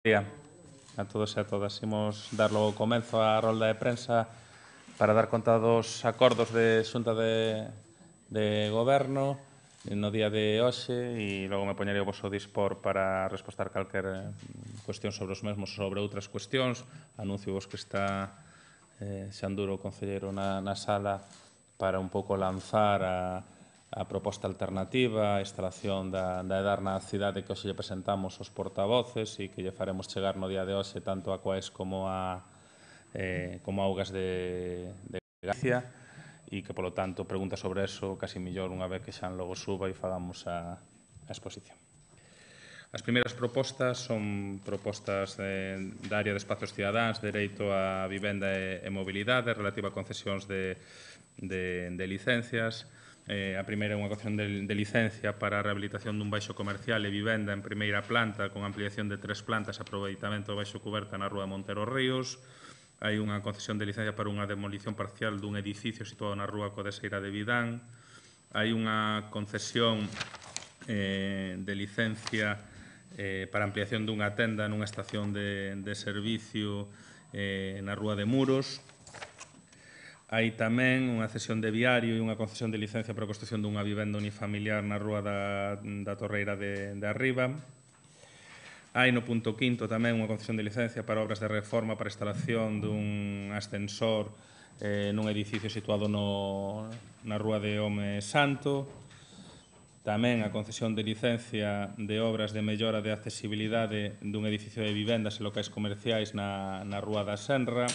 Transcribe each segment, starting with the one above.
Día a todos e a todas. Imos dar logo comezo á rolda de prensa para dar conta dos acordos de xunta de goberno no día de hoxe e logo me poñerei o vosso dispor para respostar calquer cuestión sobre os mesmos, sobre outras cuestións. Anuncio vos que está Xanduro, o concelleiro, na sala para un pouco lanzar a proposta alternativa, a instalación da EDAR na cidade que hoxe lle presentamos os portavoces e que lle faremos chegar no día de hoxe tanto a Coes como a Augas de Galicia e que, polo tanto, pregunta sobre eso casi millor unha vez que xa logo suba e fagamos a exposición. As primeiras propostas son propostas da área de espazos cidadáns, dereito á vivenda e mobilidade, relativa a concesións de licencias. A primeira é unha concesión de licencia para a rehabilitación dun baixo comercial e vivenda en primeira planta con ampliación de 3 plantas e aproveitamento do baixo cuberta na rúa Montero Ríos. Hai unha concesión de licencia para unha demolición parcial dun edificio situado na rúa Codeseira de Vidán. Hai unha concesión de licencia para ampliación dunha tenda nunha estación de servicio na rúa de Muros. Hai tamén unha cesión de viario e unha concesión de licencia para a construción dunha vivenda unifamiliar na rúa da Torreira de Arriba. Hai no punto quinto tamén unha concesión de licencia para obras de reforma para a instalación dun ascensor nun edificio situado na rúa de Home Santo. Tamén a concesión de licencia de obras de mellora de accesibilidade dun edificio de vivendas e locais comerciais na rúa da Senra.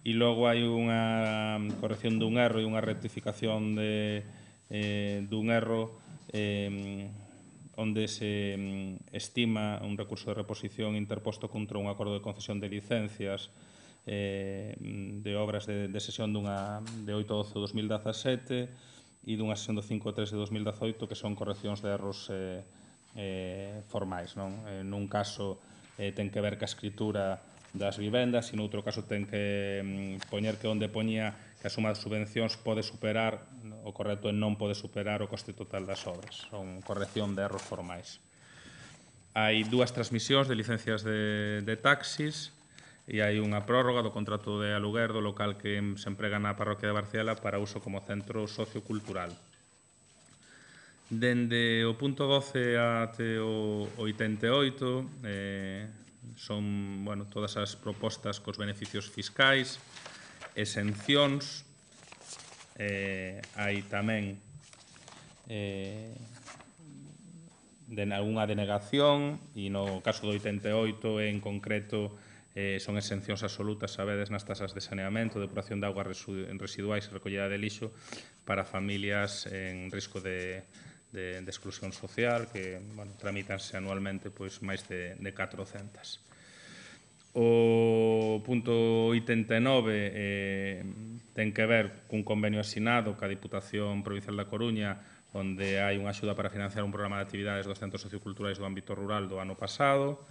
E logo hai unha corrección dun erro e unha rectificación dun erro onde se estima un recurso de reposición interposto contra un acordo de concesión de licencias de obras de sesión de 8/12/2017 e dunha sesión do 5/3 de 2018 que son correccións de erros formais. Nun caso ten que ver ca escritura das vivendas e noutro caso ten que poñer que onde poñía que a suma de subvencións pode superar, o correcto é non pode superar o coste total das obras. Son corrección de erros formais. Hai dúas transmisións de licencias de taxis e hai unha prórroga do contrato de aluguer do local que se emprega na parroquia de Barciela para uso como centro sociocultural. Dende o punto 12 até o 88 son todas as propostas cos beneficios fiscais, exencións, hai tamén algunha denegación e no caso do 88 en concreto son exencións absolutas, sabedes, nas tasas de saneamento, depuración de augas residuais e recollida de lixo para familias en risco de exclusión social que tramítanse anualmente máis de 400. O punto 89 ten que ver cun convenio asinado ca Diputación Provincial da Coruña onde hai unha axuda para financiar un programa de actividades dos centros socioculturais do ámbito rural do ano pasado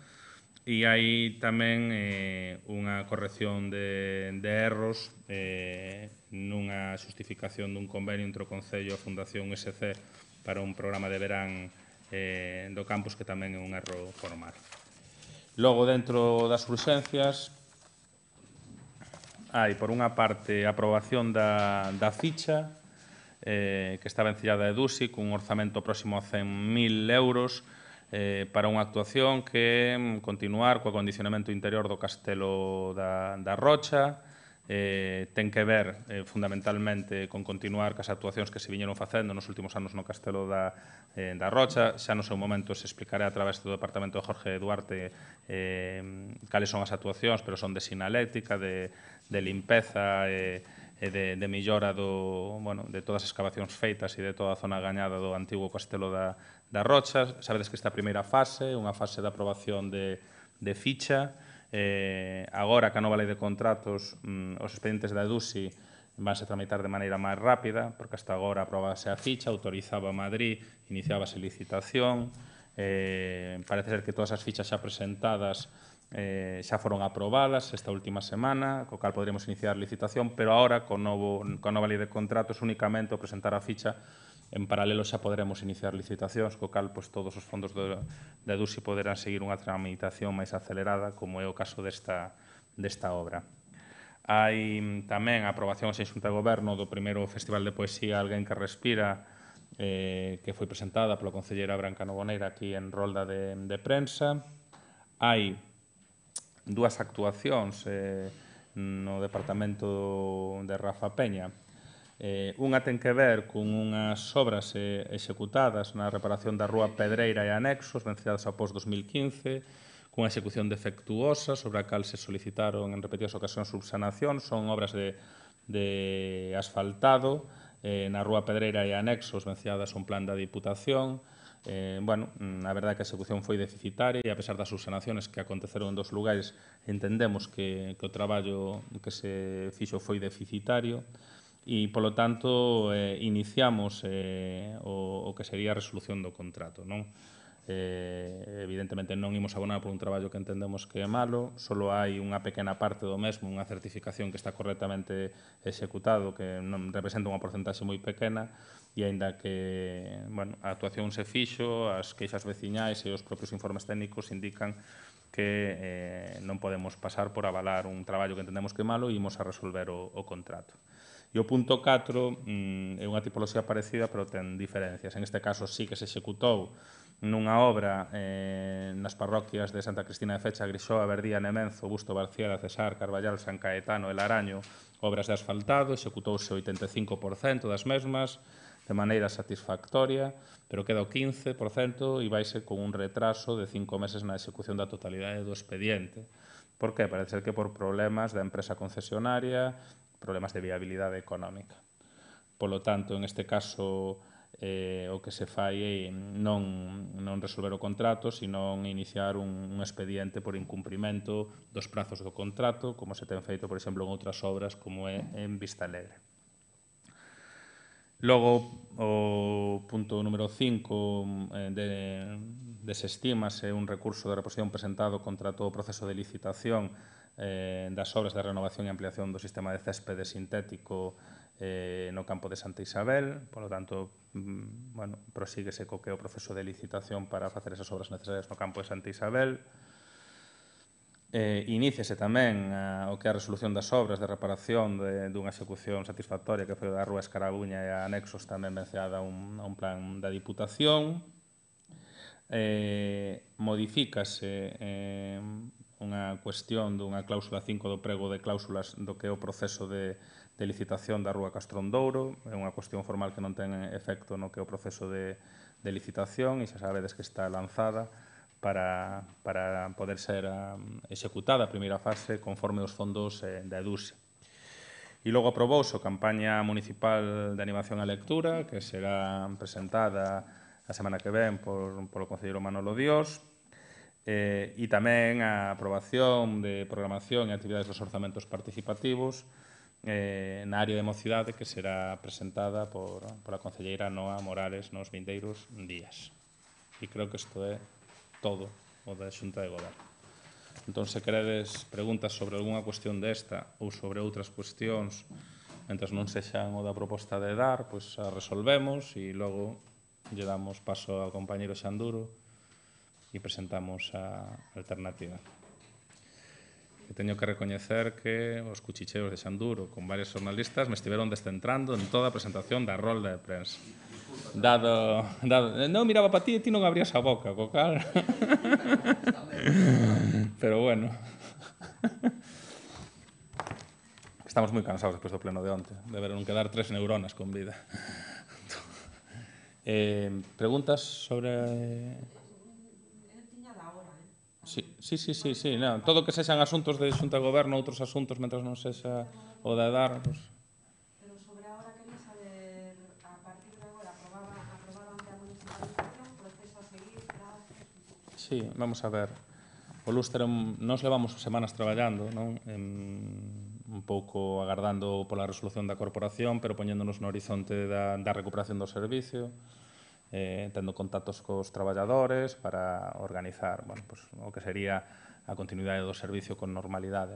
e hai tamén unha corrección de erros nunha xustificación dun convenio entre o Concello e a Fundación SC para un programa de verán do campus que tamén é un erro formal. Logo, dentro das urxencias, hai, por unha parte, a aprobación da ficha que está vencillada a EDUSI cun orzamento próximo a 100.000 euros para unha actuación que é continuar co acondicionamento interior do Castelo da Rocha. Ten que ver fundamentalmente con continuar cas actuacións que se viñeron facendo nos últimos anos no Castelo da Rocha. Xa no seu momento se explicaré a través do Departamento de Jorge Duarte cales son as actuacións, pero son de sinaléctica, de limpeza e de millora de todas as excavacións feitas e de toda a zona gañada do antigo Castelo da Rocha. Sabedes que esta primeira fase, unha fase de aprobación de ficha. Agora, ca nova lei de contratos, os expedientes da EDUSI vanse tramitar de maneira máis rápida, porque hasta agora aprobábase a ficha, autorizaba a Madrid, iniciábase licitación, Parece ser que todas as fichas xa presentadas xa foron aprobadas esta última semana, co cal poderíamos iniciar licitación, pero agora, con nova lei de contratos, únicamente ao presentar a ficha, en paralelo xa poderemos iniciar licitacións, co cal todos os fondos da EDUSI poderán seguir unha tramitación máis acelerada, como é o caso desta obra. Hai tamén a aprobación en Xunta de Goberno do primeiro Festival de Poesía Alguén que Respira, que foi presentada pola concelleira Branca Novoneira aquí en rolda de prensa. Hai dúas actuacións no departamento de Rafa Peña. Unha ten que ver con unhas obras executadas na reparación da Rúa Pedreira e anexos, vencidas após 2015, cunha execución defectuosa sobre a cal se solicitaron en repetidas ocasións subsanacións. Son obras de asfaltado na Rúa Pedreira e anexos venciadas un plan da Diputación. A verdade é que a execución foi deficitaria e, a pesar das subsanaciones que aconteceron en dos lugares, entendemos que o traballo que se fixo foi deficitario e, polo tanto, iniciamos o que sería a resolución do contrato. Evidentemente non imos abonar por un traballo que entendemos que é malo, só hai unha pequena parte do mesmo, unha certificación que está correctamente executado, que non representa unha porcentaxe moi pequena, e aínda que a actuación se fixo, as queixas veciñais e os propios informes técnicos indican que non podemos pasar por avalar un traballo que entendemos que é malo e imos a resolver o contrato. E o punto 4 é unha tipoloxía parecida, pero ten diferencias. En este caso sí que se executou nunha obra nas parroquias de Santa Cristina de Fecha, Grixoa, Verdía, Nemenzo, Busto, Barciela, Cesar, Carballal, San Caetano e Laraño, obras de asfaltado, executouse o 85% das mesmas, de maneira satisfactoria, pero queda o 15% e vaise con un retraso de 5 meses na execución da totalidade do expediente. Por que? Parece ser que por problemas da empresa concesionaria, problemas de viabilidade económica. Polo tanto, en este caso, o que se fai é non resolver o contrato, sino iniciar un expediente por incumprimento dos prazos do contrato, como se ten feito, por exemplo, en outras obras, como é en Vista Alegre. Logo, o punto número 5 desestímase un recurso de reposición presentado contra todo o proceso de licitación das obras de renovación e ampliación do sistema de céspede sintético no campo de Santa Isabel. Por lo tanto, prosíguese co que é o proceso de licitación para facer esas obras necesarias no campo de Santa Isabel. Iníciase tamén o que é a resolución das obras de reparación dunha execución satisfactoria que foi da Rúa Escarabuña e a anexos tamén venciada a un plan da Diputación. Modifícase unha cuestión dunha cláusula 5 do prego de cláusulas do que é o proceso de licitación da Rúa Castrondouro. É unha cuestión formal que non ten efecto no que é o proceso de licitación e xa sabedes que está lanzada para poder ser executada a primeira fase conforme os fondos da EDUSI. E logo aprobouse a campaña municipal de animación á lectura, que será presentada a semana que ven polo concelleiro Manolo Dios, e tamén a aprobación de programación e actividades dos orzamentos participativos na área de mocidade, que será presentada pola concelleira Noa Morales nos vindeiros días. E creo que isto é todo o da Xunta de Goberno. Entón, se queredes preguntas sobre algunha cuestión desta ou sobre outras cuestións, mentre non sexan o da proposta de dar, pois a resolvemos e logo lle damos paso ao compañeiro Xanduro e presentamos a alternativa. E teño que recoñecer que os cuchicheos de Xanduro con varios xornalistas me estiveron descentrando en toda a presentación da rolda de prensa. Non miraba para ti e ti non abrías a boca, co cal... Pero bueno... Estamos moi cansados despois do pleno de onte. Deberon quedar 3 neuronas con vida. Preguntas sobre... Sí. Todo que sexan asuntos de Xunta de Goberno, outros asuntos, mentre non sexa o de dar... Pero sobre a hora quería saber, a partir de agora, aprobaron a municipalización, proceso a seguir, trazos... Sí, vamos a ver. O Lúster, nos levamos semanas traballando, non? Un pouco agardando pola resolución da corporación, pero poñéndonos no horizonte da recuperación do servicio. tendo contactos cos traballadores para organizar o que sería a continuidade do servicio con normalidade.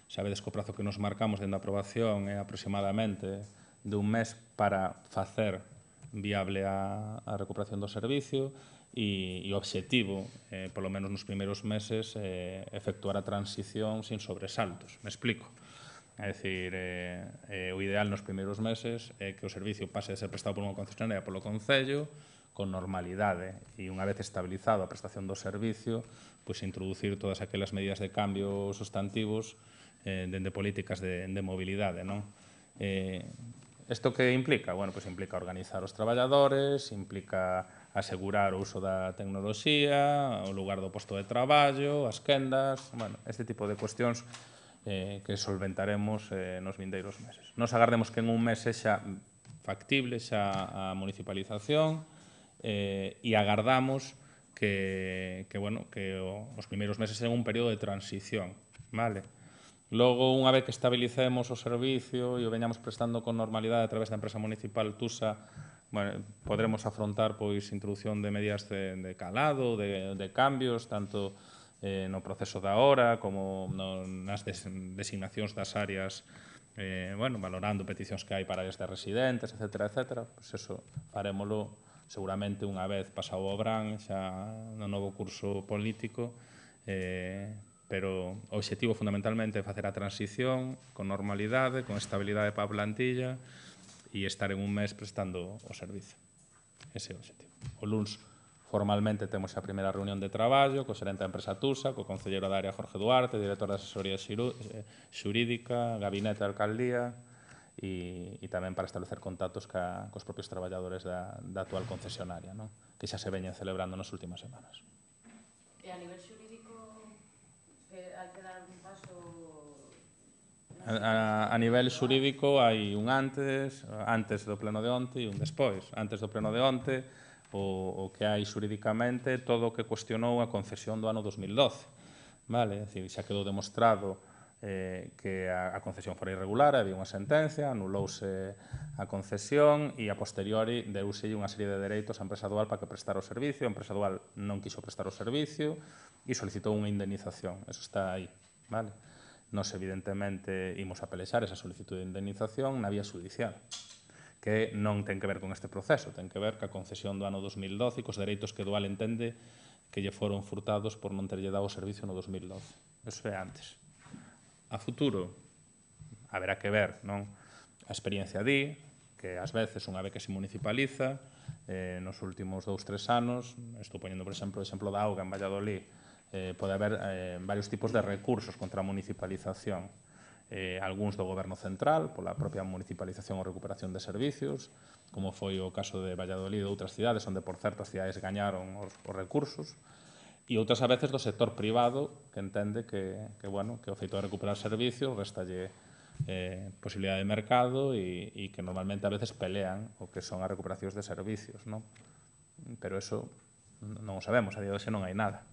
Sabedes que o prazo que nos marcamos dende a aprobación é aproximadamente de un mes para facer viable a recuperación do servicio e o obxectivo, polo menos nos primeiros meses, efectuar a transición sin sobresaltos. Me explico. É dicir, o ideal nos primeiros meses é que o servicio pase de ser prestado por unha concesionaria polo Concello con normalidade e unha vez estabilizado a prestación do servicio, pois introducir todas aquelas medidas de cambio sustantivos dende políticas de mobilidade. Isto que implica? Bueno, pois implica organizar os traballadores, implica asegurar o uso da tecnoloxía, o lugar do posto de traballo, as quendas, este tipo de cuestións que solventaremos nos vindeiros meses. Nos agardemos que en un mes sexa factible xa a municipalización e agardamos que os primeiros meses sean un período de transición. Logo, unha vez que estabilicemos o servicio e o veñamos prestando con normalidade a través da empresa municipal TUSA, podremos afrontar introducción de medidas de calado, de cambios, tanto no proceso da hora como nas designacións das áreas, valorando peticións que hai para áreas de residentes, etc. Pois eso farémolo seguramente unha vez pasado o verán, xa no novo curso político, pero o obxectivo fundamentalmente é facer a transición con normalidade, con estabilidade para a plantilla e estar en un mes prestando o servicio. Ese é o obxectivo. O luns formalmente temos a primeira reunión de traballo co xerente da empresa TUSA, co concelleiro da área Jorge Duarte, director de asesoría xurídica, gabinete da alcaldía e tamén para establecer contactos cos propios traballadores da actual concesionaria, que xa se veñen celebrando nas últimas semanas. E a nivel xurídico, hai que dar un paso... A nivel xurídico hai un antes do pleno de onte e un despois. Antes do pleno de onte, o que hai xurídicamente todo o que cuestionou a concesión do ano 2012. É dicir, xa quedou demostrado que a concesión fora irregular, había unha sentencia, anulouse a concesión e a posteriori deuse unha serie de dereitos á empresa dual para que prestara o servicio, a empresa dual non quiso prestar o servicio e solicitou unha indemnización. Eso está aí. Nos, evidentemente, imos a pelexar esa solicitude de indemnización na vía judicial, que non ten que ver con este proceso, ten que ver ca concesión do ano 2012 e cos dereitos que Dual entende que lle foron furtados por non terlle dado o servicio no 2012. Eso é antes. A futuro, haberá que ver, non? A experiencia di que, ás veces, unha vez que se municipaliza, nos últimos 2-3 anos, estou poñendo, por exemplo, o exemplo da auga en Valladolid, pode haber varios tipos de recursos contra a municipalización. Algúns do Goberno Central, pola propia municipalización ou recuperación de servicios, como foi o caso de Valladolid e outras cidades, onde, por certo, as cidades gañaron os recursos, e outras a veces do sector privado, que entende que o feito de recuperar servicios restalle posibilidade de mercado e que normalmente a veces pelean o que son as recuperacións de servicios. Pero eso non o sabemos, a día de hoxe non hai nada.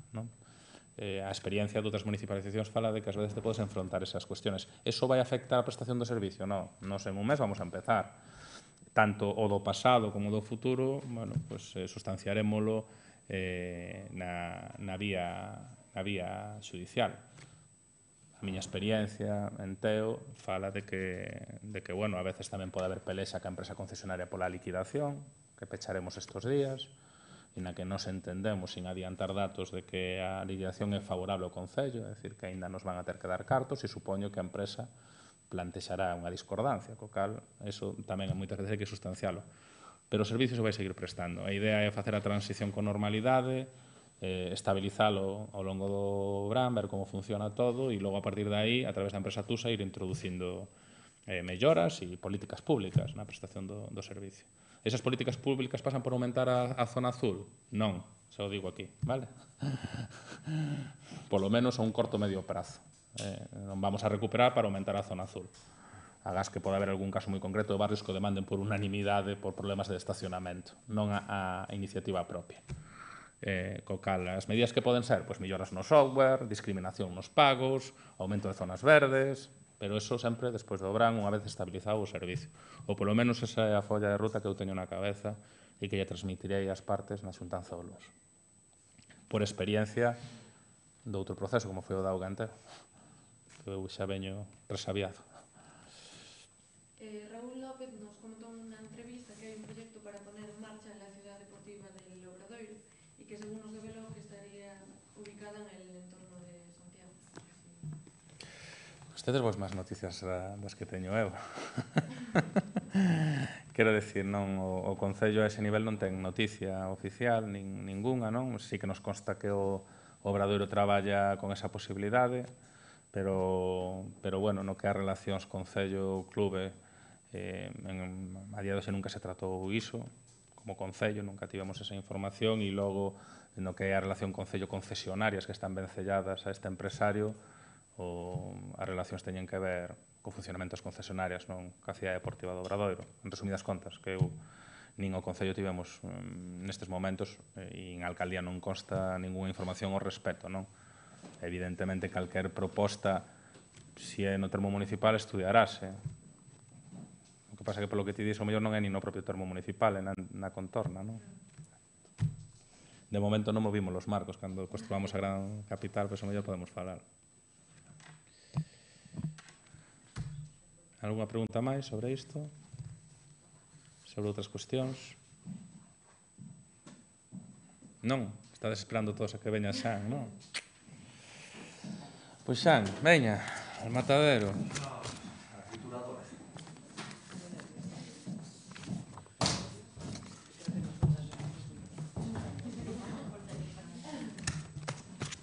A experiencia de outras municipalizacións fala de que ás veces te podes enfrontar esas cuestiones. Eso vai afectar a prestación do servicio? Non. Nos en un mes vamos a empezar. Tanto o do pasado como o do futuro, sustanciarémolo na vía judicial. A miña experiencia en Teo fala de que a veces tamén pode haber pelexa ca empresa concesionaria pola liquidación, que pecharemos estes días, e na que nos entendemos, sin adiantar datos, de que a liquidación é favorable ao Concello, é dicir, que aínda nos van a ter que dar cartos, e supoño que a empresa plantexará unha discordancia, co cal, eso tamén moitas veces hai que sustancialo. Pero o servicio se vai seguir prestando. A idea é facer a transición con normalidade, estabilizalo ao longo do verán, ver como funciona todo, e logo, a partir de aí, a través da empresa TUSA, ir introducindo melloras e políticas públicas na prestación do servicio. Esas políticas públicas pasan por aumentar a zona azul? Non, xa o digo aquí, vale? Polo menos a un corto medio prazo. Non vamos a recuperar para aumentar a zona azul. Agás que pode haber algún caso moi concreto de barrios que o demanden por unanimidade por problemas de estacionamento, non a iniciativa propia. Co cal, as medidas que poden ser? Pois melloras no software, discriminación nos pagos, aumento de zonas verdes, Pero eso sempre despois do verán, unha vez estabilizado o servicio. Ou polo menos esa é a folla de ruta que eu teño na cabeza e que lle transmitirei ás partes na xuntanza do Luns. Por experiencia do outro proceso, como foi o da auga entero, que eu xa veño resabiado. Raúl López nos comentou nunha entrevista que hai un proxecto para poner en marcha la ciudad deportiva del Obradoiro e que según nos revelou que estaría ubicada en el entorno de Santiago. Tedes vos máis noticias das que teño eu. Quero decir, non, o Concello a ese nivel non ten noticia oficial, ningunha, non? Sí que nos consta que o Obradoiro traballa con esa posibilidade, pero bueno, no que as relacións Concello-Clube, a día de hoxe nunca se tratou iso, como Concello nunca tivemos esa información, e logo, no que é a relación Concello-concesionarias que están vencelladas a este empresario, as relacións teñen que ver co funcionamento das concesionarias, non ca cidade deportiva do Obradoiro. En resumidas contas, que eu nin o Concello tivemos nestes momentos e en a alcaldía non consta ninguna información ao respecto, non? Evidentemente, calquer proposta, se é no termo municipal, estudiarase. O que pasa que, polo que ti dis, o mellor non é nin no propio termo municipal, é na contorna, non? De momento non movimos os marcos cando construamos a gran capital, pois o mellor podemos falar. Alguna pregunta máis sobre isto? Sobre outras cuestións? Non? Estades esperando todos a que veña Xan, non? Pois Xan, veña, al matadero.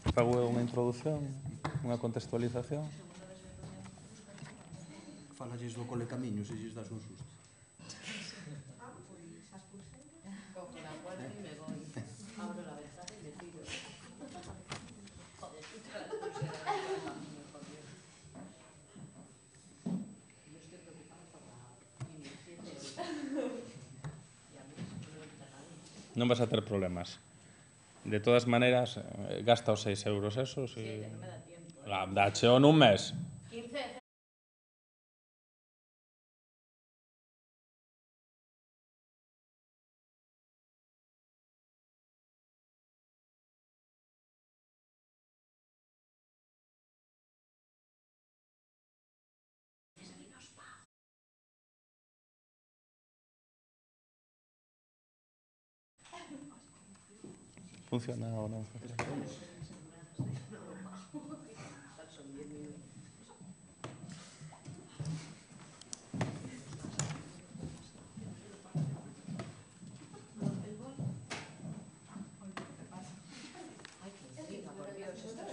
Fago eu unha introdución, unha contextualización. Falalles do Colecamiños e lles das un susto. Cojo la puerta y me voy. Abro la ventana y me tiro. Joder, puta la pulsera del Colecamiños, por Dios. Yo estoy preocupado por la 1.700 euros. Y a mí eso no me gusta nadie. Non vas a ter problemas. De todas maneiras, gasta os 6 euros esos e... Sí, no me da tiempo. Dácheo nun mes. 15. Funciona ou non? Ay, que encima, por Dios, esto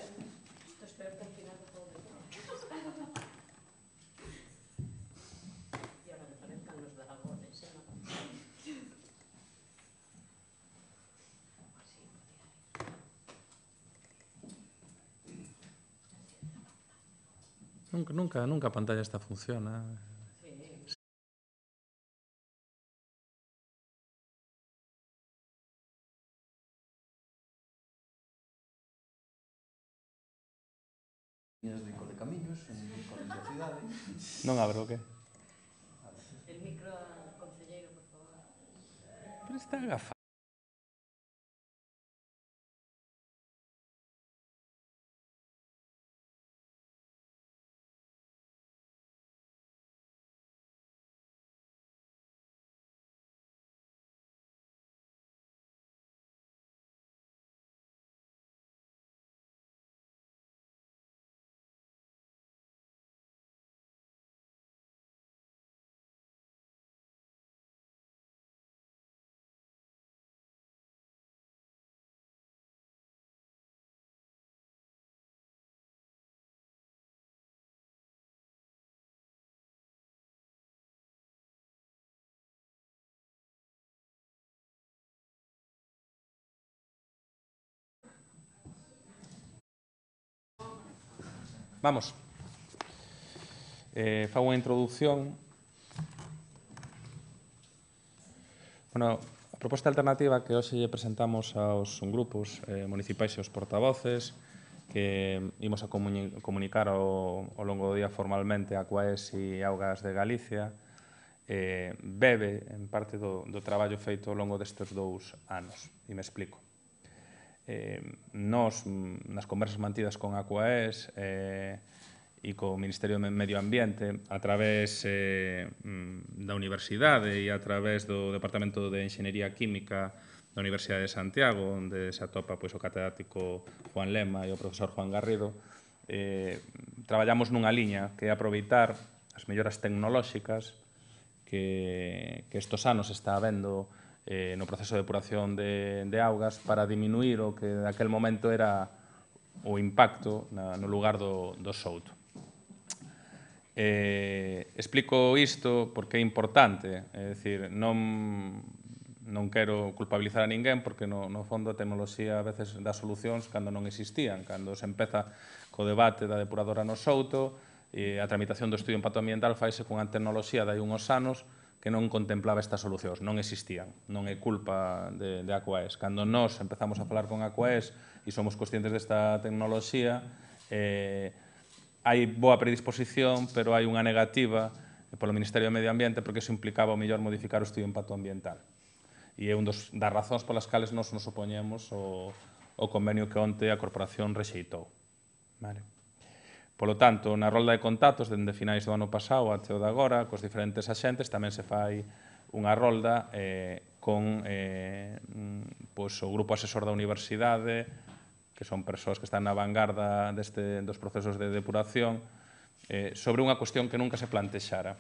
es peor que el final de Juego de Tronos. Y ahora me parezcan los dragones, ¿no? Nunca a pantalla esta funciona. De Colecamiños, en da cidade. Non abro o que? El micro al concelleiro, por favor. Pero está agafado. Vamos. Fago unha introducción. Bueno, a proposta alternativa que hoxe lle presentamos aos grupos municipais e aos portavoces que imos a comunicar ao longo do día formalmente a Aquaes e Augas de Galicia, bebe en parte do traballo feito ao longo destes 2 anos. E me explico. Nos, nas conversas mantidas con Aquaes e co Ministerio de Medio Ambiente, a través da Universidade e a través do Departamento de Enxeñería Química da Universidade de Santiago, onde se atopa o catedrático Juan Lema e o profesor Juan Garrido, traballamos nunha liña que é aproveitar as melloras tecnolóxicas que estos anos está habendo no proceso de depuración de augas para diminuir o que naquel momento era o impacto no lugar do souto. Explico isto porque é importante, é dicir, non quero culpabilizar a ninguén porque no fondo a tecnoloxía a veces dá solucións cando non existían, cando se empeza co debate da depuradora no souto e a tramitación do estudio de impacto ambiental faise cunha tecnoloxía de hai uns anos que non contemplaba estas solucións, non existían, non é culpa de Aquaes. Cando nós empezamos a falar con Aquaes e somos conscientes desta tecnoloxía, hai boa predisposición, pero hai unha negativa polo Ministerio de Medio Ambiente porque iso implicaba o mellor modificar o estudio de impacto ambiental. E é un das razóns polas cales nos opoñemos o convenio que onte a Corporación rexeitou. Polo tanto, na rolda de contactos, dende finais do ano pasado até o de agora, cos diferentes axentes, tamén se fai unha rolda con o grupo asesor da universidade, que son persoas que están na vanguarda dos procesos de depuración, sobre unha cuestión que nunca se plantexara.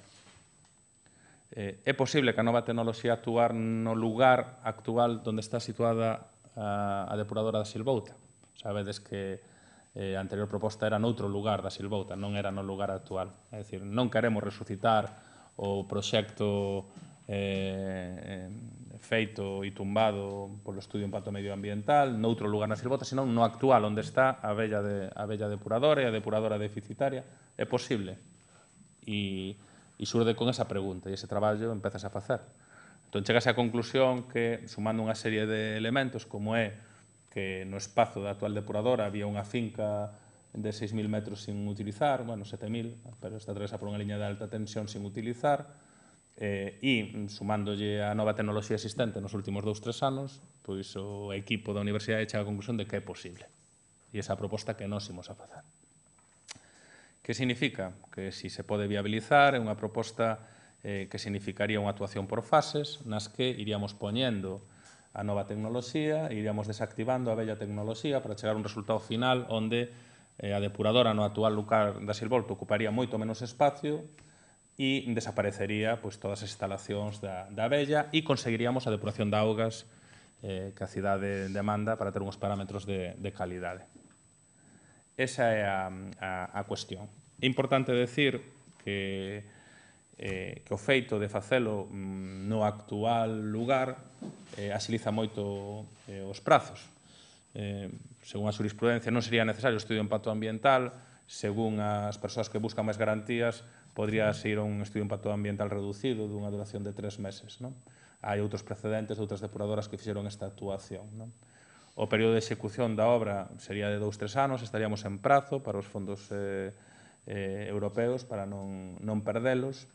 É posible que a nova tecnoloxía actuar no lugar actual onde está situada a depuradora da Silvouta. Sabedes que a anterior proposta era noutro lugar da Silvouta, non era no lugar actual. É dicir, non queremos resucitar o proxecto feito e tumbado polo estudio de impacto medioambiental noutro lugar na Silvouta, senón no actual, onde está a vella depuradora e a depuradora deficitaria. É posible. E surde con esa pregunta e ese traballo empezas a facer. Entón, chegase á conclusión que, sumando unha serie de elementos, como é que no espazo da actual depuradora había unha finca de 6.000 metros sin utilizar, bueno, 7.000, pero está atravesada por unha liña de alta tensión sin utilizar, e sumándolle a nova tecnoloxía existente nos últimos 2-3 anos, pois o equipo da Universidade chega á conclusión de que é posible. E esa proposta que nós imos a facer. Que significa? Que si se pode viabilizar é unha proposta que significaría unha actuación por fases nas que iríamos poñendo a nova tecnoloxía e iríamos desactivando a vella tecnoloxía para chegar a un resultado final onde a depuradora no actual lugar da Silvouta ocuparía moito menos espacio e desaparecería todas as instalacións da vella e conseguiríamos a depuración de augas que a cidade demanda para ter uns parámetros de calidade. Esa é a cuestión. É importante decir que o feito de facelo no actual lugar axiliza moito os prazos. Según a xurisprudencia, non sería necesario o estudio de impacto ambiental, según as persoas que buscan máis garantías, podría ser un estudio de impacto ambiental reducido dunha duración de 3 meses. Hai outros precedentes de outras depuradoras que fixeron esta actuación. O período de execución da obra sería de 2-3 anos, estaríamos en prazo para os fondos europeos para non perdelos,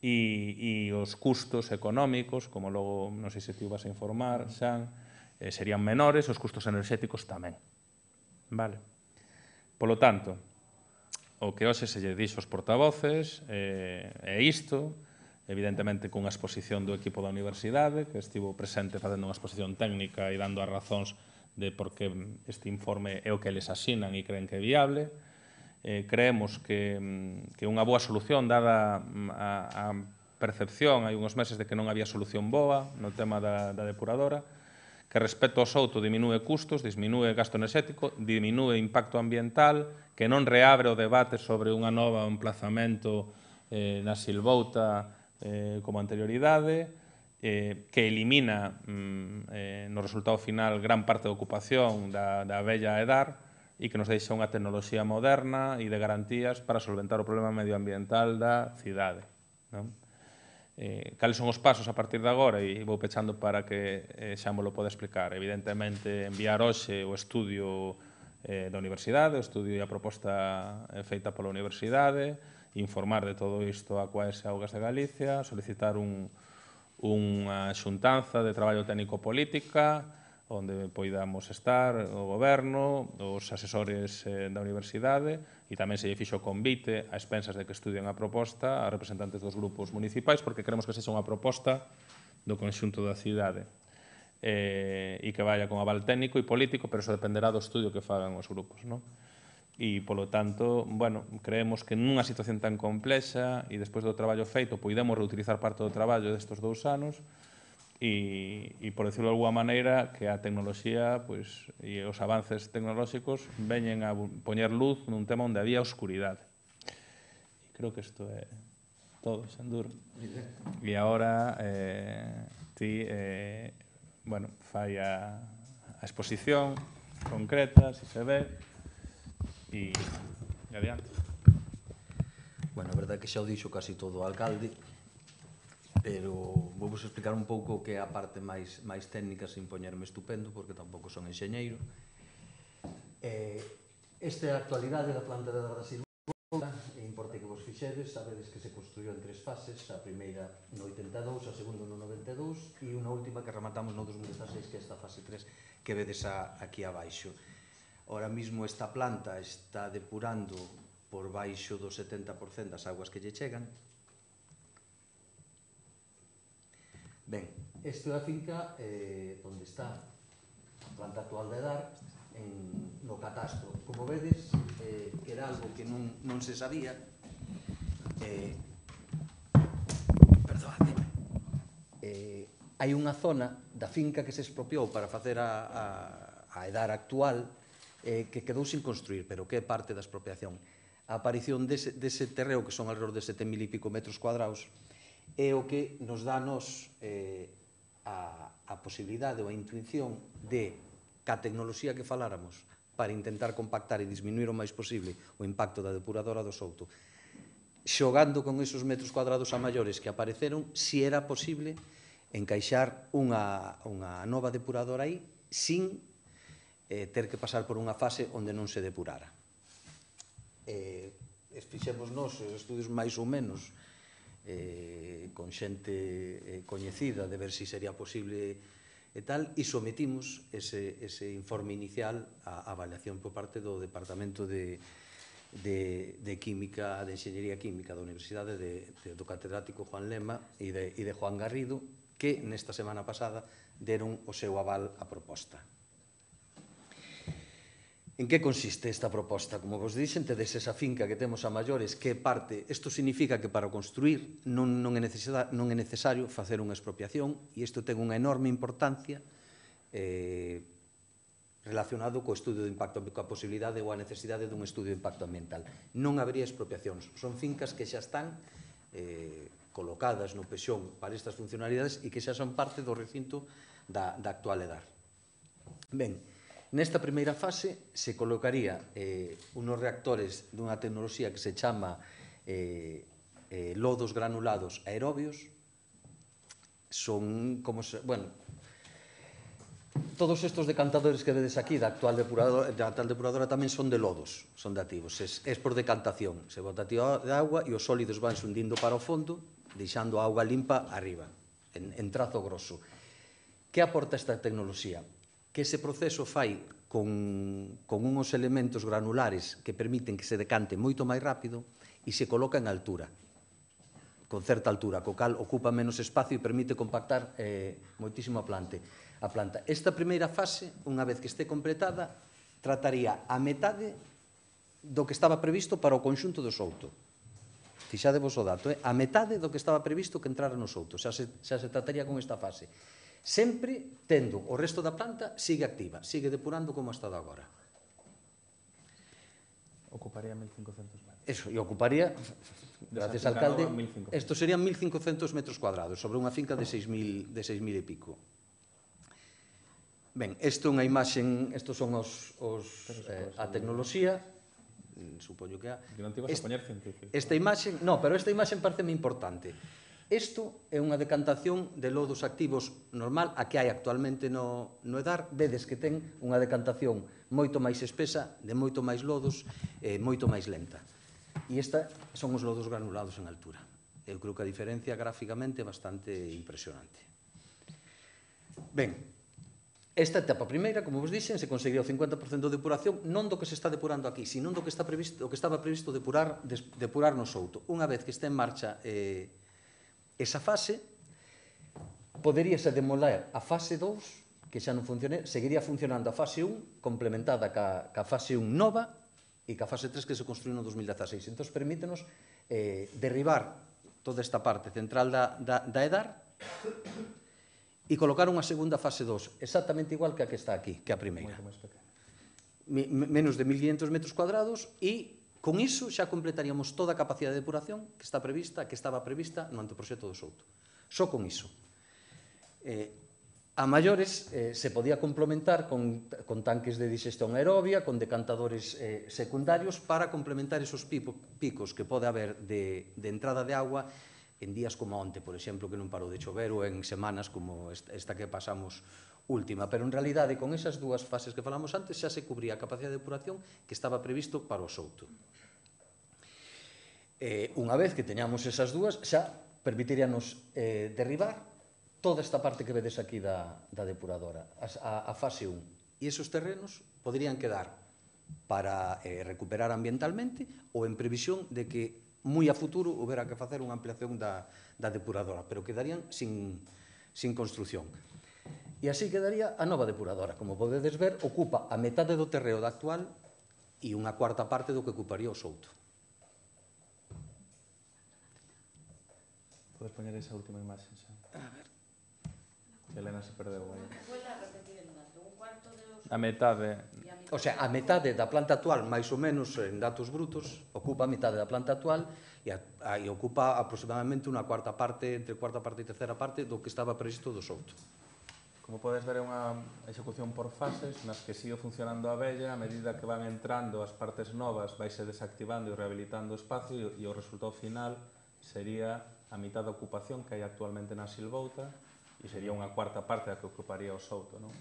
e os custos económicos, como logo non sei se ti vas a informar, Xan, serían menores, os custos enerxéticos tamén. Polo tanto, o que hoxe se lle dixo aos portavoces é isto, evidentemente cunha exposición do equipo da universidade, que estivo presente facendo unha exposición técnica e dando as razóns de por que este informe é o que eles asinan e creen que é viable. Creemos que unha boa solución, dada a percepción hai uns meses de que non había solución boa no tema da depuradora, que respecto ao souto diminúe custos, diminúe gasto enerxético, diminúe impacto ambiental, que non reabre o debate sobre unha nova emplazamento na Silvouta como anterioridade, que elimina no resultado final gran parte da ocupación da vella EDAR e que nos deixa unha tecnoloxía moderna e de garantías para solventar o problema medioambiental da cidade. Cales son os pasos a partir de agora? E vou pechando para que xa me lo pode explicar. Evidentemente, enviar hoxe o estudio da universidade, o estudio e a proposta feita pola universidade, informar de todo isto a Coaes e Augas de Galicia, solicitar unha xuntanza de traballo técnico-política onde poidamos estar o goberno, os asesores da universidade e tamén se lle fixo convite a expensas de que estudien a proposta a representantes dos grupos municipais porque queremos que sexa unha proposta do conxunto da cidade e que vaya con aval técnico e político, pero eso dependerá do estudio que fagan os grupos, non? E, polo tanto, bueno, creemos que nunha situación tan complexa e despois do traballo feito podemos reutilizar parte do traballo destes 2 anos e por decirlo de alguma maneira, que a tecnoloxía e os avances tecnolóxicos veñen a poñer luz nun tema onde había oscuridade. E creo que isto é todo, Xandur. E agora ti, bueno, fai a exposición concreta, se se ve, e adiante. Bueno, a verdade é que xa o dixo casi todo o alcalde, pero vou vos explicar un pouco que é a parte máis técnica sin poñerme estupendo, porque tampouco son enxeñeiro. Esta é a actualidade da planta de Dardasil. É importante que vos fixedes, sabedes que se construiu en 3 fases, a primeira no 82, a segunda no 92 e unha última que rematamos no 2016, que é esta fase 3 que vedes aquí abaixo. Ahora mismo esta planta está depurando por baixo do 70% das aguas que lle chegan. Ben, esta é a finca onde está a planta actual de Dar, no catastro. Como vedes, que era algo que non se sabía, hai unha zona da finca que se expropiou para facer a Edar actual que quedou sin construir, pero que é parte da expropiación. A aparición dese terreo, que son alrededor de 7.000 e pico metros cuadrados, é o que nos dá a posibilidade ou a intuición de que a tecnoloxía que faláramos para intentar compactar e disminuir o máis posible o impacto da depuradora do Souto, xogando con esos metros cuadrados a maiores que apareceron, si era posible encaixar unha nova depuradora aí sin ter que pasar por unha fase onde non se depurara. Fixemos nos estudios máis ou menos con xente coñecida de ver se sería posible e tal, e sometimos ese informe inicial a avaliación por parte do Departamento de Química, de Enxeñería Química da Universidade do catedrático Juan Lema e de Juan Garrido, que nesta semana pasada deron o seu aval á proposta. En que consiste esta proposta? Como vos dixen, tedes esa finca que temos a maiores que parte, isto significa que para construir non é necesario facer unha expropiación e isto ten unha enorme importancia relacionado co estudio de impacto, coa posibilidade ou a necesidade dun estudio de impacto ambiental. Non habería expropiacións, son fincas que xa están colocadas no pexón para estas funcionalidades e que xa son parte do recinto da actual Edar. Ben, nesta primeira fase se colocaría unos reactores dunha tecnoloxía que se chama lodos granulados aerobios. Son como bueno, todos estos decantadores que vedes aquí da actual depuradora tamén son de lodos, son de activos, é por decantación, se bota de agua e os sólidos van xundindo para o fondo, deixando a auga limpa arriba, en trazo grosso. Que aporta esta tecnoloxía? Que ese proceso fai con uns elementos granulares que permiten que se decante moito máis rápido e se coloca en altura, con certa altura, co cal ocupa menos espacio e permite compactar moitísimo a planta. Esta primeira fase, unha vez que este completada, trataría a metade do que estaba previsto para o conxunto do Souto. Fixadevos o dato, a metade do que estaba previsto que entrara no Souto, xa se trataría con esta fase. Sempre tendo o resto da planta sigue activa, sigue depurando como ha estado agora. Ocuparía 1.500 metros. Eso, e ocuparía, gracias alcalde, isto serían 1.500 metros cuadrados sobre unha finca de 6.000 e pico. Ben, isto é unha imaxe, estos son a tecnoloxía, supoño que Que non te ibas a poñer científico. Esta imaxe, no, pero esta imaxe pareceme importante. Isto é unha decantación de lodos activos normal a que hai actualmente no EDAR. Vedes que ten unha decantación moito máis espesa, de moito máis lodos, moito máis lenta. E esta son os lodos granulados en altura. Eu creo que a diferencia gráficamente é bastante impresionante. Ben, esta etapa primeira, como vos dixen, se conseguiría o 50% de depuración, non do que se está depurando aquí, sino do que estaba previsto depurar no Souto. Unha vez que está en marcha esa fase, poderíase demoler a fase 2, que xa non funcione, seguiría funcionando a fase 1, complementada ca fase 1 nova, e ca fase 3 que se construiu no 2016. Entón, permítenos derribar toda esta parte central da EDAR e colocar unha segunda fase 2, exactamente igual que a que está aquí, que a primeira. Menos de 1.500 metros cuadrados, e con iso xa completaríamos toda a capacidade de depuración que estaba prevista no anteproxecto do Souto. Só con iso. A maiores se podía complementar con tanques de digestión aerobia, con decantadores secundarios para complementar esos picos que pode haber de entrada de agua en días como onte, por exemplo, que non parou de chover, ou en semanas como esta que pasamos última. Pero, en realidade, con esas dúas fases que falamos antes, xa se cubría a capacidade de depuración que estaba previsto para o Souto. Unha vez que teñamos esas dúas, xa permitiríanos derribar toda esta parte que vedes aquí da depuradora, a fase 1. E esos terrenos poderían quedar para recuperar ambientalmente ou en previsión de que moi a futuro houbera que facer unha ampliación da depuradora, pero quedarían sin construcción. E así quedaría a nova depuradora. Como podedes ver, ocupa a metade do terreo da actual e unha cuarta parte do que ocuparía o Souto. Podes poñer esa última imaxe xa. A ver. Elena se perdeu aí. A metade. O sea, a metade da planta actual, máis ou menos en datos brutos, ocupa a metade da planta actual e ocupa aproximadamente unha cuarta parte, entre cuarta parte e terceira parte do que estaba previsto do Souto. Como podes ver, é unha execución por fases nas que sigue funcionando a vella, a medida que van entrando as partes novas vaise desactivando e rehabilitando o espacio e o resultado final sería a mitad da ocupación que hai actualmente na Silvouta e sería unha cuarta parte da que ocuparía o Souto, non?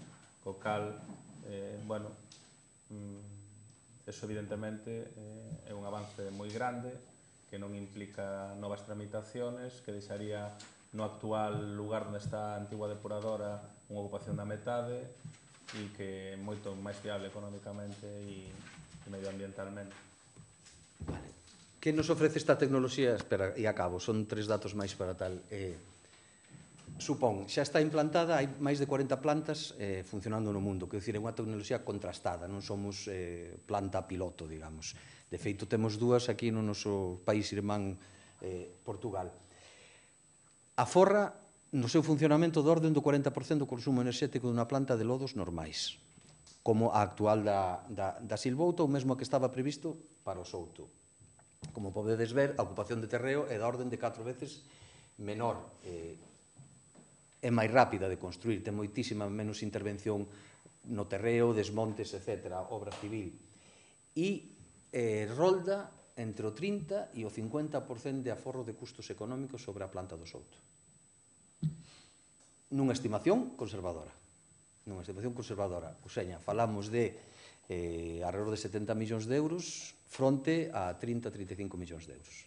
Co cal, bueno, eso evidentemente é un avance moi grande que non implica novas tramitaciones, que deixaría no actual lugar onde está a antigua depuradora unha ocupación da metade e que é moito máis viable económicamente e medioambientalmente. Vale. Que nos ofrece esta tecnoloxía? Espera, e acabo, son 3 datos máis para tal. Supón, xa está implantada, hai máis de 40 plantas funcionando no mundo, que é unha tecnoloxía contrastada, non somos planta piloto, digamos. De feito, temos 2 aquí no noso país irmán Portugal. Aforra no seu funcionamento de orden do 40% do consumo enerxético dunha planta de lodos normais, como a actual da Silvouta, ou mesmo a que estaba previsto para o Souto. Como podedes ver, a ocupación de terreo é da orden de 4 veces menor, é máis rápida de construir, ten moitísima menos intervención no terreo, desmontes, etc., obra civil. E rolda entre o 30% e o 50% de aforro de custos económicos sobre a planta do Souto. Nunha estimación conservadora. Ou seja, falamos de alrededor de 70 millóns de euros fronte a 30-35 millóns de euros.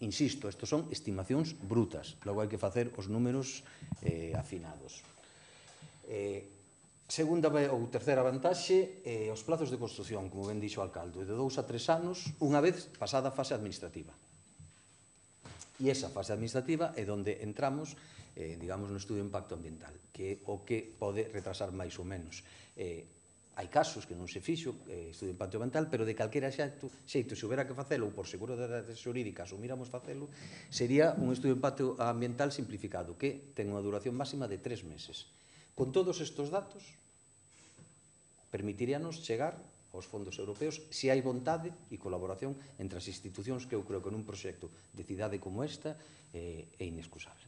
Insisto, estos son estimacións brutas, logo hai que facer os números afinados. Segunda ou terceira vantaxe, os plazos de construción, como ben dixo o alcalde, de 2 a 3 anos, unha vez pasada a fase administrativa. E esa fase administrativa é onde entramos, digamos, no estudio de impacto ambiental, que é o que pode retrasar máis ou menos. Hai casos que non se fixo estudio de impacto ambiental, pero de calquera xeito, se houbera que facelo, ou por seguridades xurídicas asumíramos facelo, sería un estudio de impacto ambiental simplificado, que ten unha duración máxima de 3 meses. Con todos estes datos, permitiríanos chegar aos fondos europeos se hai vontade e colaboración entre as institucións, que eu creo que nun proxecto de cidade como esta é inexcusable.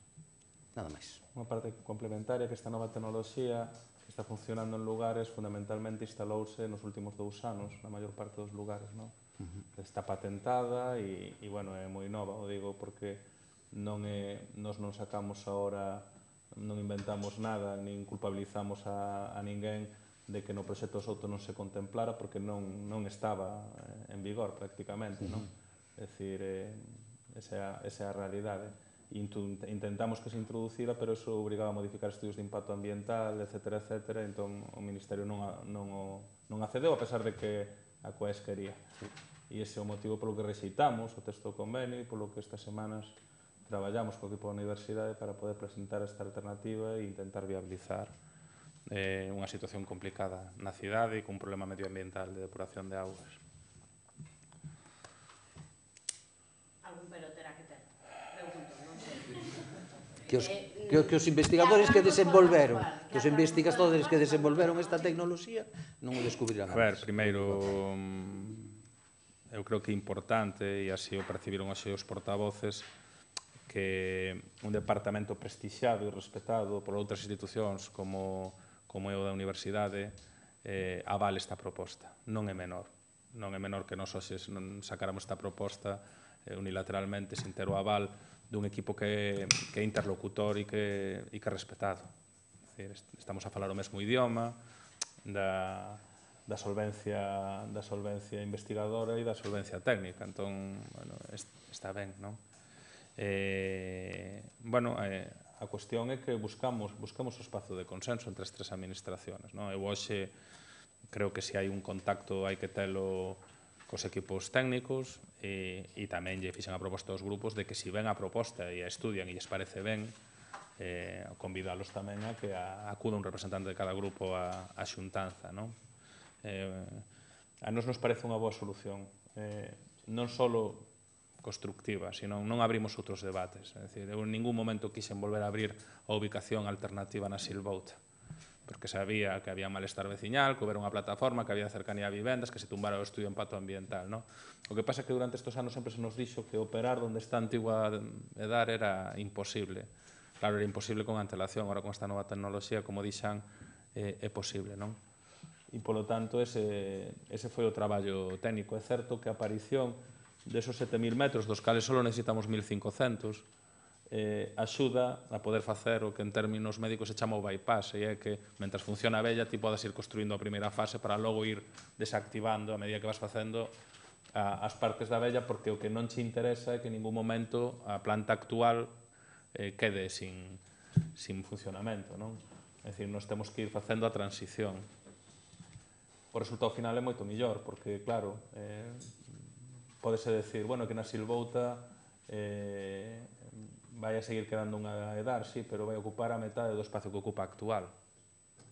Nada máis. Unha parte complementaria que esta nova tecnoloxía que está funcionando en lugares fundamentalmente instalouse nos últimos 2 anos, na maior parte dos lugares, non? Está patentada e, bueno, é moi nova, o digo porque nos non sacamos ahora, non inventamos nada, nin culpabilizamos a ninguén de que no proxecto Souto non se contemplara porque non estaba en vigor prácticamente, non? É dicir, esa é a realidade. Intentamos que se introducira, pero eso obrigaba a modificar estudios de impacto ambiental, etc., etc., entón o Ministerio non accedeu, a pesar de que a COES quería. E ese é o motivo polo que rexeitamos o texto do convenio e polo que estas semanas traballamos co equipo da Universidade para poder presentar esta alternativa e intentar viabilizar unha situación complicada na cidade e cun problema medioambiental de depuración de augas. Algún pero terá que ter. Pregunto, non sei. Que os investigadores que desenvolveron esta tecnoloxía non o descubrirán antes. A ver, primeiro, eu creo que é importante, e así o percibiron así os portavoces, que un departamento prestixiado e respetado por outras institucións como é o da Universidade avale esta proposta. Non é menor. Non é menor que nós hoxe sacáramos esta proposta unilateralmente sin ter o aval dun equipo que é interlocutor e que é respetado. Estamos a falar o mesmo idioma, da solvencia investigadora e da solvencia técnica. Entón, está ben, non? A cuestión é que buscamos o espazo de consenso entre as tres administraciones. Eu hoxe creo que se hai un contacto hai que telo cos equipos técnicos e tamén lle fixen a proposta aos grupos de que se ven a proposta e a estudian e lles parece ben, convidalos tamén a que acuda un representante de cada grupo á xuntanza. A nos parece unha boa solución, non só constructiva, sino non abrimos outros debates. É dicir, eu en ningún momento quixen volver a abrir a ubicación alternativa na Silvouta, porque sabía que había malestar veciñal, que houbera unha plataforma, que había cercanía a vivendas, que se tumbara o estudio de impacto ambiental. O que pasa é que durante estes anos sempre se nos dixo que operar onde está a antigua edar era imposible. Claro, era imposible con antelación, agora con esta nova tecnoloxía, como dixan, é posible. E, polo tanto, ese foi o traballo técnico. É certo que a aparición desos 7.000 metros, dos cales só necesitamos 1.500, axuda a poder facer o que en términos médicos se chama o bypass, e é que, mentras funciona a vella, ti podes ir construindo a primeira fase para logo ir desactivando a medida que vas facendo as partes da vella, porque o que non che interesa é que en ningún momento a planta actual quede sin funcionamento. É dicir, nós temos que ir facendo a transición. O resultado final é moito millor, porque, claro, pódese decir, bueno, que na Silvouta vai a seguir quedando unha edar, sí, pero vai ocupar a metade do espacio que ocupa actual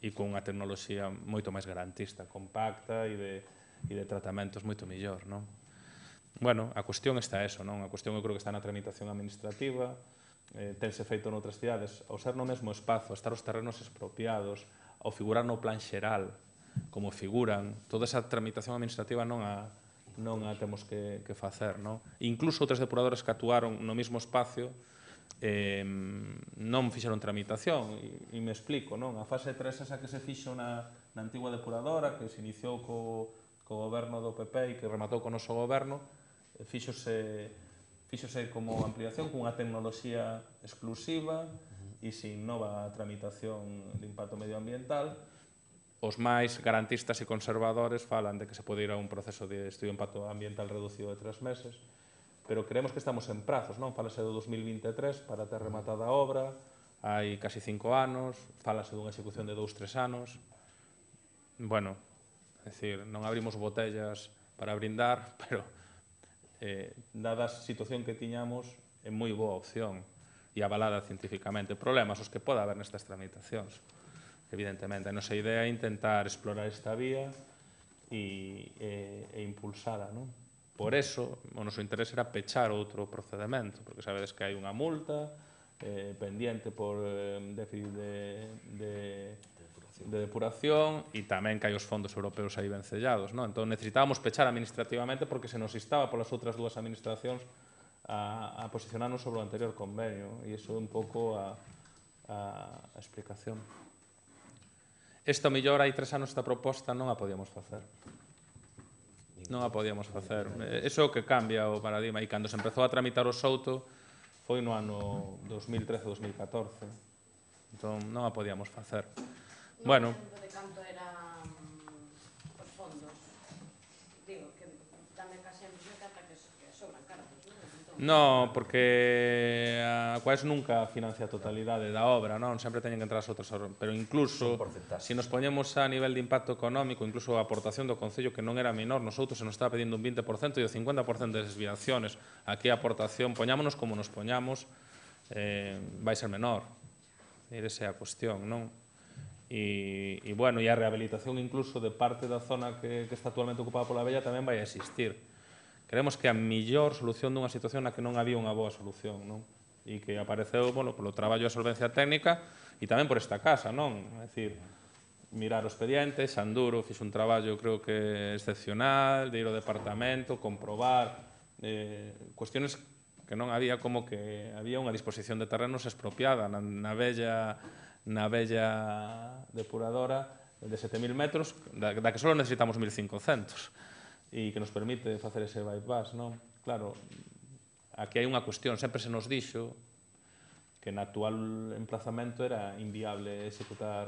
e con unha tecnoloxía moito máis garantista, compacta e de tratamentos moito millor, non? Bueno, a cuestión está eso, non? A cuestión eu creo que está na tramitación administrativa, tense feito noutras cidades, ao ser no mesmo espazo, estar os terrenos expropiados, ao figurar no plan xeral, como figuran, toda esa tramitación administrativa non a temos que facer. Incluso outras depuradoras que actuaron no mesmo espacio non fixeron tramitación, e me explico. A fase 3 esa que se fixo na antigua depuradora, que se iniciou co goberno do PP e que rematou co noso goberno, fíxose como ampliación cunha tecnoloxía exclusiva e sin nova tramitación de impacto medioambiental. Os máis garantistas e conservadores falan de que se pode ir a un proceso de estudio de impacto ambiental reducido de 3 meses, pero creemos que estamos en prazos, non? Falase do 2023 para ter rematada a obra, hai casi 5 anos, falase dunha execución de 2-3 anos. Bueno, é dicir, non abrimos botellas para brindar, pero dada a situación que tiñamos, é moi boa opción e avalada científicamente. Problemas os que pode haber nestas tramitacións. Evidentemente, a nosa idea é intentar explorar esta vía e impulsala. Por eso, o noso interés era pechar outro procedimento, porque sabedes que hai unha multa pendiente por déficit de depuración e tamén que hai os fondos europeos aí vencellados. Entón, necesitábamos pechar administrativamente porque se nos instaba polas outras dúas administracións a posicionarnos sobre o anterior convenio, e iso é un pouco a explicación. Esta mellor hai 3 anos esta proposta non a podíamos facer. Non a podíamos facer. Iso é o que cambia o paradigma. E cando se empezou a tramitar o Souto foi no ano 2013-2014, entón non a podíamos facer. Bueno, De canto eran os fondos. Digo, que tamén case a impresión que ata que sobran cartos, non? no, porque a Coes nunca financia a totalidade da obra, non? Sempre teñen que entrar as outras, pero incluso, se nos poñemos a nivel de impacto económico, incluso a aportación do Concello, que non era menor, nosotros se nos estaba pedindo un 20% e o 50% de desviaciones, aquí a aportación, poñámonos como nos poñamos, vai ser menor. Esa é a cuestión, non? E, bueno, e a rehabilitación incluso de parte da zona que está actualmente ocupada pola vella tamén vai existir. Creemos que a mellor solución dunha situación na que non había unha boa solución, non? E que apareceu, bueno, polo traballo de solvencia técnica e tamén por esta casa, non? É dicir, mirar o expediente, Xanduro fixe un traballo, creo que excepcional, de ir ao departamento, comprobar cuestiones que non había, como que había unha disposición de terrenos expropiada na bella depuradora de 7.000 metros, da que só necesitamos 1.500. E que nos permite facer ese bypass, non? Claro, aquí hai unha cuestión, sempre se nos dixo que na actual emplazamento era inviable executar,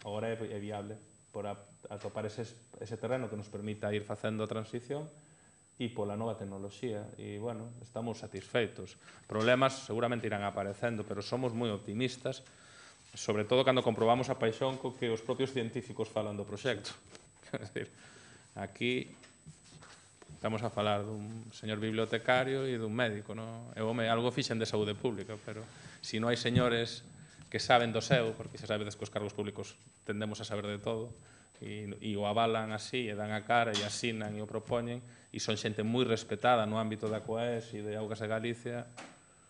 agora é viable, por atopar ese terreno que nos permita ir facendo a transición e pola nova tecnoloxía. E, bueno, estamos satisfeitos. Problemas seguramente irán aparecendo, pero somos moi optimistas, sobre todo cando comprobamos a paixón co que os propios científicos falan do proxecto. Quer dizer, aquí estamos a falar dun señor bibliotecario e dun médico, non? Eu, algo fixen de saúde pública, pero se non hai señores que saben do seu, porque xa sabedes que os cargos públicos tendemos a saber de todo, e o avalan así, e dan a cara, e asinan, e o propoñen, e son xente moi respetada no ámbito da COES e de Augas de Galicia.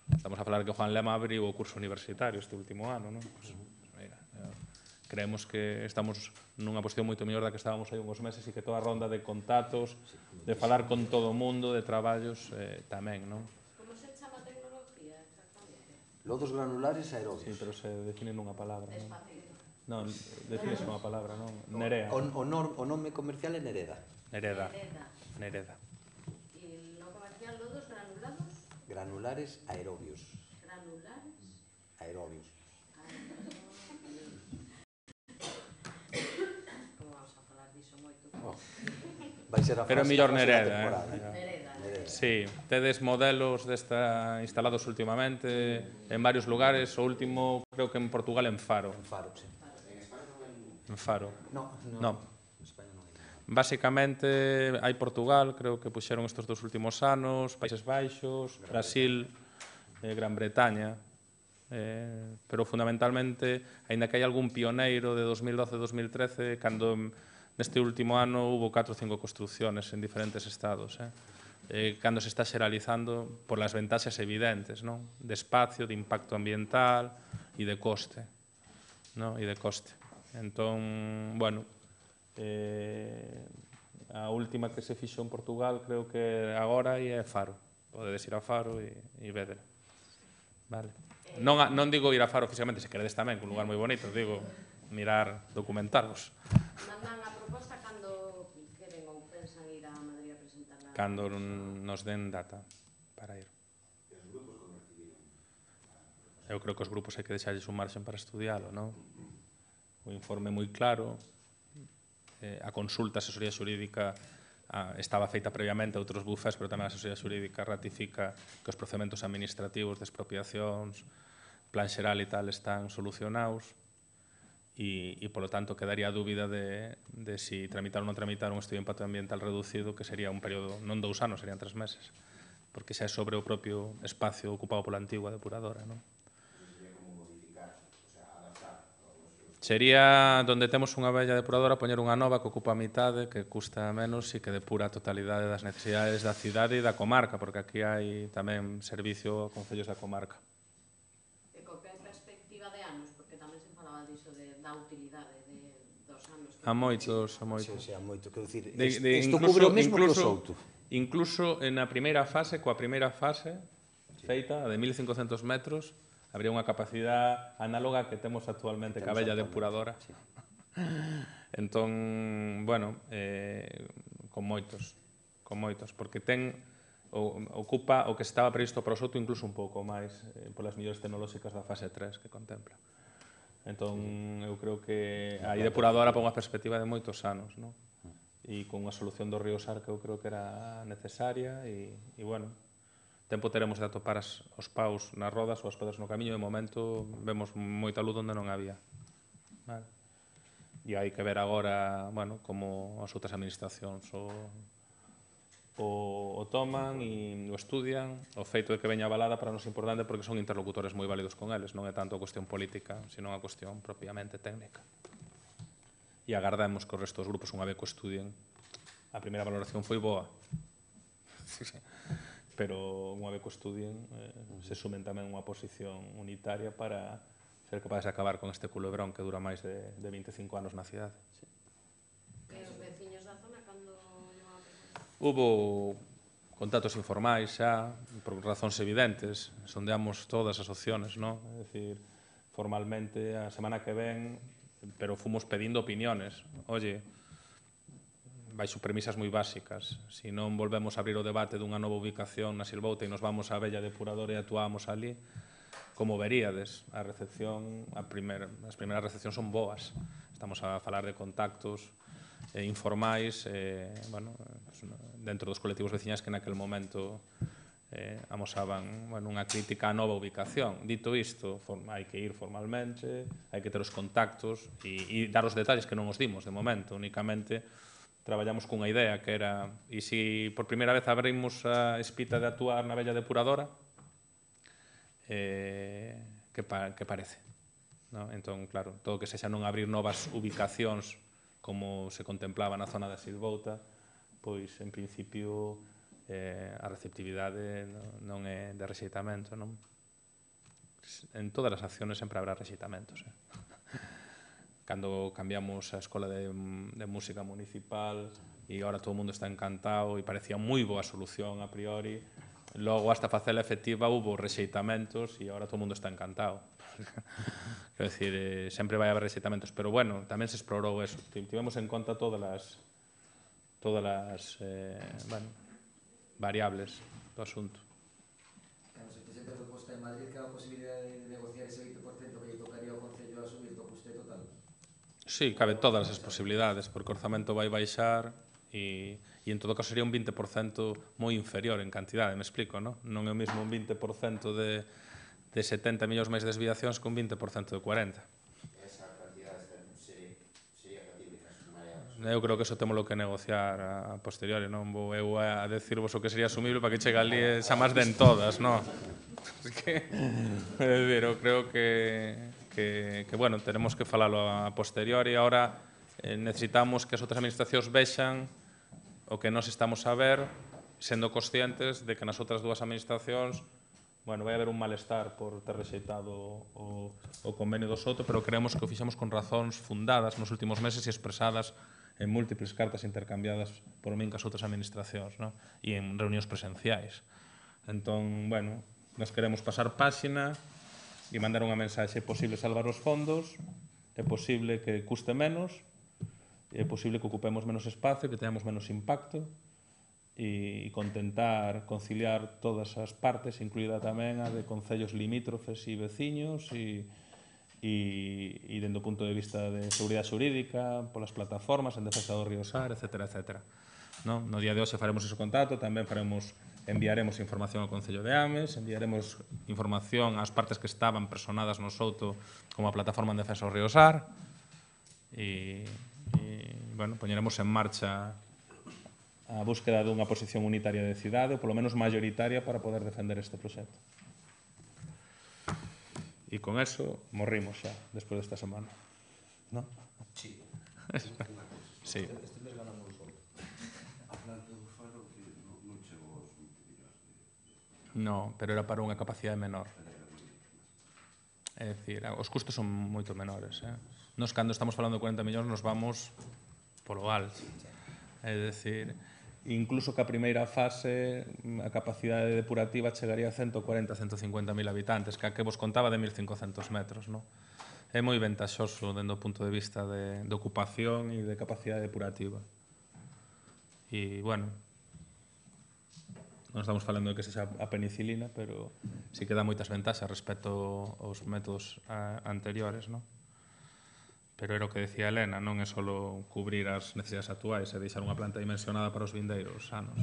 Estamos a falar que Juan Lema abriu o curso universitario este último ano, non? Pues, mira, creemos que estamos nunha posición moito mellor da que estábamos aí uns meses e que toda a ronda de contactos, de falar con todo o mundo, de traballos tamén, non? Como se chama a tecnología exactamente? Lodos granulares aerobios. Sí, pero se define nunha palabra, non? Espacio. Non, define unha palabra, non? Nerea. O nome comercial é Nereda. Nereda. Nereda. E no comercial lodos granulados? Granulares aerobios. Granulares? Aerobios. Como vamos a falar diso moito? Vai ser a Pero frase mellor da Nereda, temporada. Nereda. Sí, tedes modelos desta instalados últimamente en varios lugares, o último creo que en Portugal en Faro. En Faro, sí. En Faro. No. En España non hai. Basicamente, hai Portugal, creo que puxeron estes dos últimos anos, Países Baixos, Brasil, Gran Bretaña, pero fundamentalmente, aínda que hai algún pioneiro de 2012-2013, cando neste último ano hubo 4 ou 5 construcciones en diferentes estados, cando se está xeralizando por las ventaxas evidentes, non? De espacio, de impacto ambiental e de coste, non? E de coste. Entón, bueno, a última que se fixo en Portugal creo que agora é Faro. Podedes ir a Faro e vedela. Vale. Non digo ir a Faro físicamente, se queredes tamén, que é un lugar moi bonito, digo, mirar, documentarvos. Mandan a proposta cando queren ou pensan ir a Madrid a presentarla? Cando nos den data para ir. Eu creo que os grupos hai que deixarlles un marxen para estudialo, non? O informe moi claro, a consulta, a asesoría xurídica estaba feita previamente a outros bufés, pero tamén a asesoría xurídica ratifica que os procedementos administrativos de expropiacións, plan xeral e tal están solucionados e polo tanto quedaría a dúbida de si tramitar ou non tramitar un estudio de impacto ambiental reducido, que sería un período, non 2 anos, serían 3 meses, porque xa é sobre o propio espacio ocupado pola antigua depuradora, non? Sería donde temos unha vella depuradora poñer unha nova que ocupa a mitade, que custa menos e que depura a totalidade das necesidades da cidade e da comarca, porque aquí hai tamén servicio a concellos da comarca. E co que perspectiva de anos, porque tamén se falaba diso da utilidade dos anos. A moitos, a moitos. Sí, a moito, quero dicir, Isto cubre o mesmo que o Souto. Incluso na primeira fase, coa primeira fase feita, a de 1.500 metros, habría unha capacidade análoga que temos actualmente ca vella depuradora. Sí. Entón, bueno, con moitos, porque ten ocupa o que estaba previsto para o Soto incluso un pouco máis polas mellores tecnolóxicas da fase 3 que contempla. Entón, eu creo que hai depuradora para unha perspectiva de moitos anos, non? E con unha solución do río Sar que eu creo que era necesaria e bueno, tempo teremos de atopar os paus nas rodas ou as pedras no camiño. De momento vemos moita luz onde non había. Vale. E hai que ver agora, bueno, como as outras administracións o toman e o estudian. O feito de que veña avalada para nos é importante porque son interlocutores moi válidos con eles, non é tanto a cuestión política, sino a cuestión propiamente técnica. E agardamos que os restos dos grupos unha vez que o estudien. A primeira valoración foi boa, pero unha vez que o estudien se sumen tamén unha posición unitaria para ser capaces de acabar con este culebrón que dura máis de 25 anos na cidade. E os veciños da zona, cando lle van a presentar? Hubo contactos informais xa, por razóns evidentes, sondeamos todas as opciones, non? É dicir, formalmente a semana que ven, pero fomos pedindo opiniones. Oye, baixo premisas moi básicas, se non volvemos a abrir o debate dunha nova ubicación na Silvouta e nos vamos á Bella Depuradora e actuamos ali, como veríades, a recepción, as primeiras recepcións son boas. Estamos a falar de contactos informais, bueno, dentro dos colectivos veciñais que naquel momento amosaban unha crítica á nova ubicación. Dito isto, hai que ir formalmente, hai que ter os contactos e dar os detalles que non os dimos de momento. Únicamente traballamos cunha idea que era, e se por primeira vez abrimos a espita de actuar na Bella Depuradora, que parece? Entón, claro, todo que sexa non abrir novas ubicacións como se contemplaba na zona da Silvouta, pois, en principio, a receptividade non é de rexeitamento, non? En todas as acciones sempre habrá rexeitamentos. Cando cambiamos a Escola de Música Municipal e agora todo o mundo está encantado e parecía moi boa solución a priori, logo hasta facela efectiva hubo rexeitamentos e agora todo o mundo está encantado. Quero dicir, sempre vai haber rexeitamentos, pero bueno, tamén se explorou eso. Tivemos en conta todas as variables do asunto. Cando se presenta a proposta en Madrid, que a posibilidade de negociar ese 20% que lle tocaría ao Concello a subir do custe total? Sí, cabe todas as posibilidades, porque o orzamento vai baixar e en todo caso sería un 20% moi inferior en cantidade, me explico, non? Non é o mesmo un 20% de 70 millóns máis desviacións que un 20% de 40. Esa cantidade sería factible casos mareados. Eu creo que eso temos que negociar a posteriori, non vou eu a decirvos o que sería asumible para que chegue ali e xa máis den todas, non? Eu creo que bueno, tenemos que falalo a posteriori. Ahora necesitamos que as outras administracións vexan o que nós estamos a ver, sendo conscientes de que nas outras dúas administracións vai haber un malestar por ter rexeitado o convenio do Soto, pero creemos que o fixemos con razóns fundadas nos últimos meses e expresadas en múltiples cartas intercambiadas por min cas outras administracións, e en reunións presenciais. Entón, bueno, nós queremos pasar páxina e mandar unha mensaxe. É posible salvar os fondos, é posible que custe menos, é posible que ocupemos menos espacio, que teñamos menos impacto e contentar conciliar todas as partes, incluída tamén a de concellos limítrofes e veciños e dende o punto de vista de seguridade xurídica, polas plataformas en defensa do río Sar, etc. No día de hoxe faremos ese contacto, tamén enviaremos información ao Concello de Ames, enviaremos información ás partes que estaban personadas no Souto como a plataforma en defensa do río Sar e poñeremos en marcha a búsqueda dunha posición unitaria de cidade, ou polo menos mayoritaria, para poder defender este proxecto. E con eso morrimos xa, despois desta semana. Non? Sí. Sí. Este mes ganamos o Souto. A planta do Faro que non chegou aos 20 millóns. No, pero era para unha capacidade menor. É dicir, os custos son moito menores. Nos, cando estamos falando de 40 millóns, nos vamos polo alto. É dicir, incluso que a primeira fase, a capacidade depurativa chegaría a 140-150.000 habitantes, que a que vos contaba de 1.500 metros, non? É moi ventaxoso dende o punto de vista de ocupación e de capacidade depurativa. E, bueno, Non estamos falando de que sexa a penicilina, pero sí que dá moitas ventaxas respecto aos métodos anteriores, non? Pero era o que decía Elena, non é só cubrir as necesidades actuais e deixar unha planta dimensionada para os vindeiros anos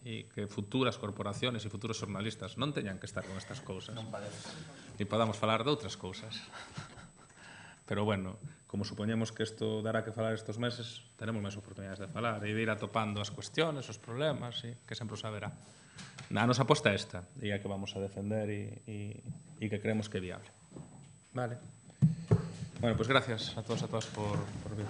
e que futuras corporaciones e futuros xornalistas non teñan que estar con estas cousas e podamos falar de outras cousas. Pero bueno, como supoñemos que isto dará que falar estes meses, teremos máis oportunidades de falar e de ir atopando as cuestiones, os problemas, e que sempre os haberá. A nosa aposta é esta, e a que vamos a defender e que creemos que é viable. Vale. Bueno, pues gracias a todos e a todas por vir.